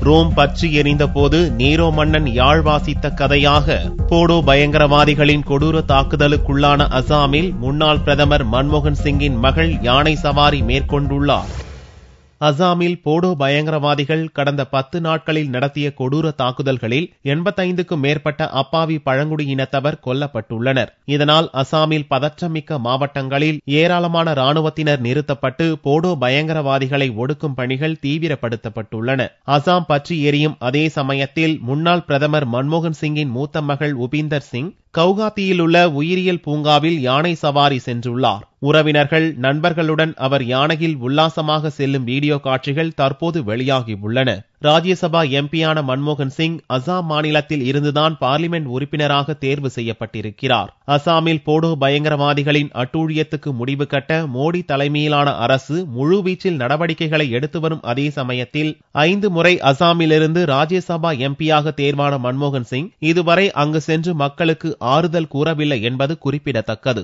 Rome பற்றி எரிந்த போது நீரோ மன்னன் யாழ் வாசித்த கதையாக போடோ பயங்கரவாதிகளின் கொடூர தாக்குதலுக்குள்ளான அசாமில் முன்னாள் பிரதமர் மன்மோகன் சிங்கின் மகள் யானை சவாரி மேற்கொண்டுள்ளார். அசாமில் போடோ பயங்கரவாதிகள் கடந்த 10 நாட்களில் நடத்திய கொடூர தாக்குதல்களில் 85க்கும் மேற்பட்ட அப்பாவி பழங்குடியினத்தவர் கொல்லப்பட்டுள்ளனர். இதனால் அசாமில் பதற்றமிக்க மாவட்டங்களில் ஏராளமான ராணுவத்தினர் நிறுத்தப்பட்டு போடோ பயங்கரவாதிகளை ஒடுக்கும் பணிகள் தீவிரப்படுத்தப்பட்டுள்ளன. அசாம் பற்றி எரியும் அதே சமயத்தில் முன்னாள் பிரதமர் மன்மோகன் சிங்கின் மூத்த மகள் உபீந்தர் சிங் கவுகாத்தியில் உள்ள உயிரியல் பூங்காவில் யானை சவாரி சென்றுள்ளார். உறவினர்கள் நண்பர்களுடன் அவர் யானையில் உல்லாசமாக செல்லும் வீடியோ காட்சிகள் தற்போது வெளியாகியுள்ளன. ராஜ்யசபா எம்பியான மன்மோகன் சிங் அசாம் மாநிலத்தில் இருந்துதான் பார்லிமெண்ட் உறுப்பினராக தேர்வு செய்யப்பட்டிருக்கிறார். அசாமில் போடோ பயங்கரவாதிகளின் அட்டூழியத்துக்கு முடிவு கட்ட மோடி தலைமையிலான அரசு முழுவீச்சில் நடவடிக்கைகளை எடுத்து வரும் அதே சமயத்தில் 5 முறை அசாமிலிருந்து ராஜ்யசபா எம்பியாக தேர்வான மன்மோகன் சிங் இதுவரை அங்கு சென்று மக்களுக்கு ஆறுதல் கூறவில்லை என்பது குறிப்பிடத்தக்கது.